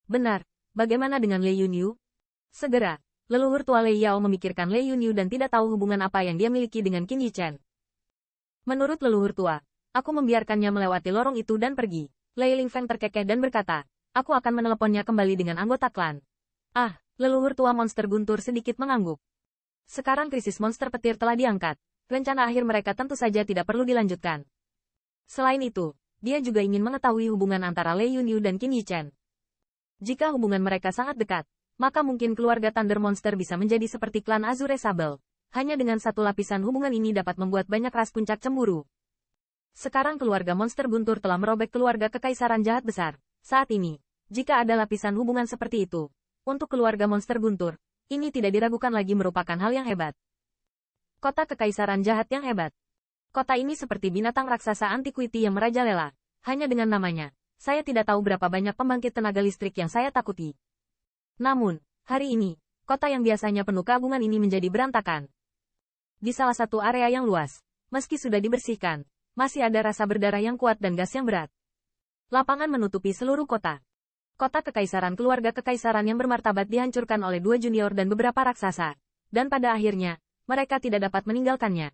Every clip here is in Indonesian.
Benar, bagaimana dengan Lei Yunyu? Segera, leluhur tua Lei Yao memikirkan Lei Yunyu dan tidak tahu hubungan apa yang dia miliki dengan Qin Yichen. Menurut leluhur tua, aku membiarkannya melewati lorong itu dan pergi. Lei Lingfeng terkekeh dan berkata, aku akan meneleponnya kembali dengan anggota klan. Ah, leluhur tua monster guntur sedikit mengangguk. Sekarang krisis monster petir telah diangkat. Rencana akhir mereka tentu saja tidak perlu dilanjutkan. Selain itu, dia juga ingin mengetahui hubungan antara Lei Yunyu dan Qin Yichen. Jika hubungan mereka sangat dekat, maka mungkin keluarga Thunder Monster bisa menjadi seperti klan Azure Sable. Hanya dengan satu lapisan hubungan ini dapat membuat banyak ras puncak cemburu. Sekarang keluarga monster guntur telah merobek keluarga kekaisaran jahat besar. Saat ini, jika ada lapisan hubungan seperti itu, untuk keluarga monster guntur, ini tidak diragukan lagi merupakan hal yang hebat. Kota kekaisaran jahat yang hebat. Kota ini seperti binatang raksasa antiquity yang merajalela. Hanya dengan namanya, saya tidak tahu berapa banyak pembangkit tenaga listrik yang saya takuti. Namun, hari ini, kota yang biasanya penuh keagungan ini menjadi berantakan. Di salah satu area yang luas, meski sudah dibersihkan, masih ada rasa berdarah yang kuat dan gas yang berat. Lapangan menutupi seluruh kota. Kota kekaisaran keluarga kekaisaran yang bermartabat dihancurkan oleh 2 junior dan beberapa raksasa. Dan pada akhirnya, mereka tidak dapat meninggalkannya.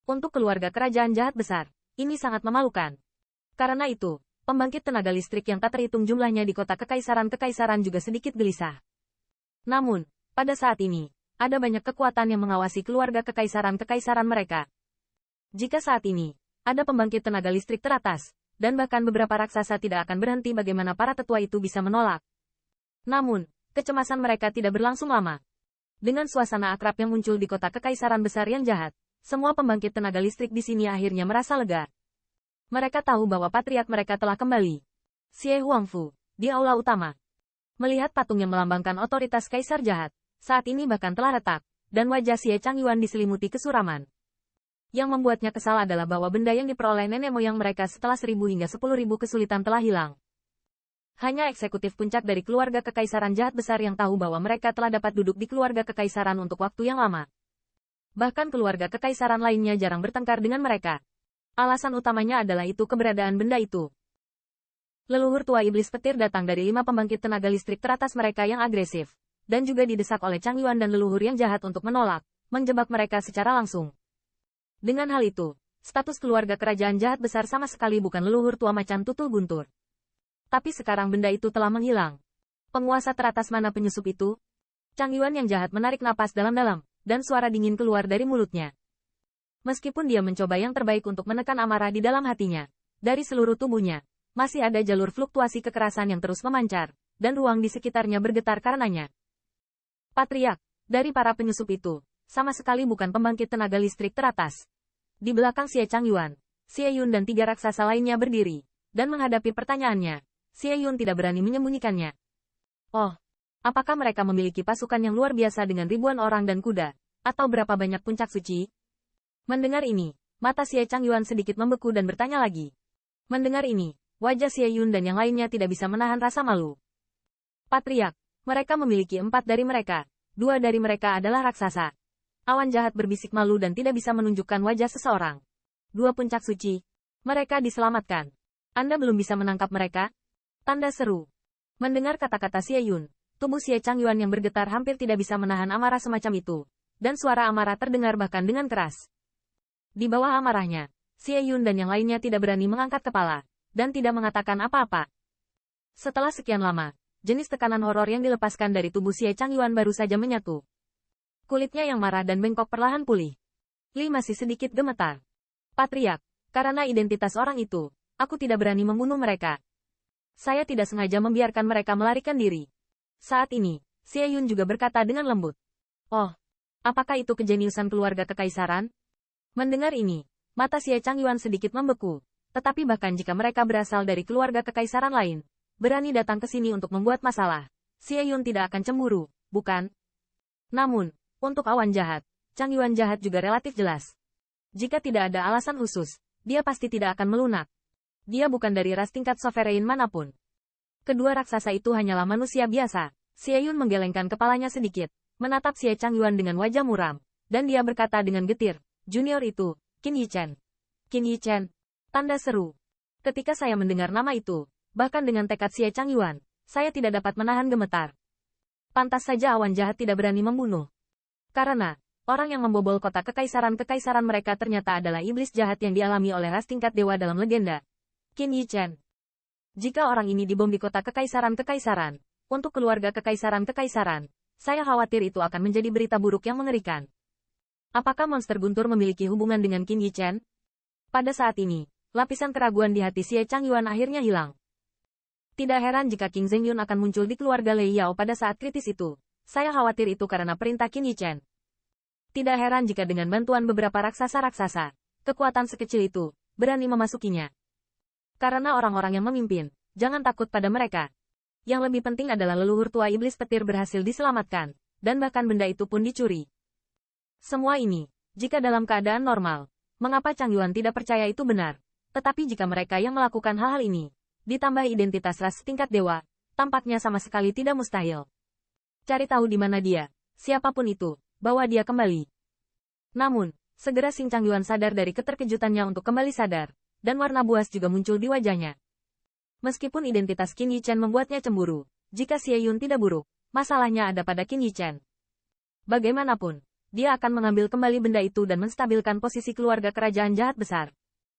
Untuk keluarga kerajaan jahat besar, ini sangat memalukan. Karena itu, pembangkit tenaga listrik yang tak terhitung jumlahnya di kota kekaisaran-kekaisaran juga sedikit gelisah. Namun, pada saat ini, ada banyak kekuatan yang mengawasi keluarga kekaisaran-kekaisaran mereka. Jika saat ini, ada pembangkit tenaga listrik teratas, dan bahkan beberapa raksasa tidak akan berhenti bagaimana para tetua itu bisa menolak. Namun, kecemasan mereka tidak berlangsung lama. Dengan suasana akrab yang muncul di kota kekaisaran besar yang jahat, semua pembangkit tenaga listrik di sini akhirnya merasa lega. Mereka tahu bahwa patriark mereka telah kembali. Xie Huangfu, di aula utama. Melihat patung yang melambangkan otoritas kaisar jahat, saat ini bahkan telah retak, dan wajah Xie Changyuan diselimuti kesuraman. Yang membuatnya kesal adalah bahwa benda yang diperoleh nenek moyang mereka setelah 1000 hingga 10.000 kesulitan telah hilang. Hanya eksekutif puncak dari keluarga kekaisaran jahat besar yang tahu bahwa mereka telah dapat duduk di keluarga kekaisaran untuk waktu yang lama. Bahkan keluarga kekaisaran lainnya jarang bertengkar dengan mereka. Alasan utamanya adalah itu keberadaan benda itu. Leluhur tua iblis petir datang dari 5 pembangkit tenaga listrik teratas mereka yang agresif, dan juga didesak oleh Changyuan dan leluhur yang jahat untuk menolak, menjebak mereka secara langsung. Dengan hal itu, status keluarga kerajaan jahat besar sama sekali bukan leluhur tua macan tutul guntur. Tapi sekarang benda itu telah menghilang. Penguasa teratas mana penyusup itu? Changyuan yang jahat menarik napas dalam-dalam, dan suara dingin keluar dari mulutnya. Meskipun dia mencoba yang terbaik untuk menekan amarah di dalam hatinya, dari seluruh tubuhnya, masih ada jalur fluktuasi kekerasan yang terus memancar, dan ruang di sekitarnya bergetar karenanya. Patriark, dari para penyusup itu, sama sekali bukan pembangkit tenaga listrik teratas. Di belakang Xie Changyuan, Xie Yun dan 3 raksasa lainnya berdiri, dan menghadapi pertanyaannya, Xie Yun tidak berani menyembunyikannya. Oh, apakah mereka memiliki pasukan yang luar biasa dengan ribuan orang dan kuda, atau berapa banyak puncak suci? Mendengar ini, mata Xie Changyuan sedikit membeku dan bertanya lagi. Mendengar ini, wajah Xie Yun dan yang lainnya tidak bisa menahan rasa malu. Patriark, mereka memiliki 4 dari mereka, 2 dari mereka adalah raksasa. Awan jahat berbisik malu dan tidak bisa menunjukkan wajah seseorang. 2 puncak suci. Mereka diselamatkan. Anda belum bisa menangkap mereka? Tanda seru. Mendengar kata-kata Xie Yun, tubuh Xie Changyuan yang bergetar hampir tidak bisa menahan amarah semacam itu. Dan suara amarah terdengar bahkan dengan keras. Di bawah amarahnya, Xie Yun dan yang lainnya tidak berani mengangkat kepala, dan tidak mengatakan apa-apa. Setelah sekian lama, jenis tekanan horor yang dilepaskan dari tubuh Xie Changyuan baru saja menyatu. Kulitnya yang marah dan bengkok perlahan pulih. Li masih sedikit gemetar. Patriark, karena identitas orang itu, aku tidak berani membunuh mereka. Saya tidak sengaja membiarkan mereka melarikan diri. Saat ini, Xie Yun juga berkata dengan lembut. Oh, apakah itu kejeniusan keluarga kekaisaran? Mendengar ini, mata Xie Changyuan sedikit membeku. Tetapi bahkan jika mereka berasal dari keluarga kekaisaran lain, berani datang ke sini untuk membuat masalah, Xie Yun tidak akan cemburu, bukan? Namun, untuk awan jahat, Changyuan jahat juga relatif jelas. Jika tidak ada alasan khusus, dia pasti tidak akan melunak. Dia bukan dari ras tingkat sovereign manapun. Kedua raksasa itu hanyalah manusia biasa. Xie Yun menggelengkan kepalanya sedikit, menatap Xie Changyuan dengan wajah muram, dan dia berkata dengan getir, junior itu, Qin Yichen. Qin Yichen. Tanda seru. Ketika saya mendengar nama itu, bahkan dengan tekad Xie Changyuan, Saya tidak dapat menahan gemetar. Pantas saja awan jahat tidak berani membunuh. Karena, orang yang membobol kota kekaisaran mereka ternyata adalah iblis jahat yang dialami oleh ras tingkat dewa dalam legenda. Qin Yi Chen. Jika orang ini dibom di kota kekaisaran, untuk keluarga kekaisaran, saya khawatir itu akan menjadi berita buruk yang mengerikan. Apakah monster guntur memiliki hubungan dengan Qin Yi Chen? Pada saat ini, lapisan keraguan di hati Xie Changyuan akhirnya hilang. Tidak heran jika King Zhengyun akan muncul di keluarga Lei Yao pada saat kritis itu. Saya khawatir itu karena perintah Qin Yi Chen. Tidak heran jika dengan bantuan beberapa raksasa-raksasa, kekuatan sekecil itu berani memasukinya. Karena orang-orang yang memimpin, jangan takut pada mereka. Yang lebih penting adalah leluhur tua iblis petir berhasil diselamatkan, dan bahkan benda itu pun dicuri. Semua ini, jika dalam keadaan normal, mengapa Chang Yuan tidak percaya itu benar? Tetapi jika mereka yang melakukan hal-hal ini, ditambah identitas ras tingkat dewa, tampaknya sama sekali tidak mustahil. Cari tahu di mana dia, siapapun itu, bawa dia kembali. Namun, segera Xing Chang Yuan sadar dari keterkejutannya untuk kembali sadar, dan warna buas juga muncul di wajahnya. Meskipun identitas Qin Yi Chen membuatnya cemburu, jika Xie Yun tidak buruk, masalahnya ada pada Qin Yi Chen. Bagaimanapun, dia akan mengambil kembali benda itu dan menstabilkan posisi keluarga kerajaan jahat besar.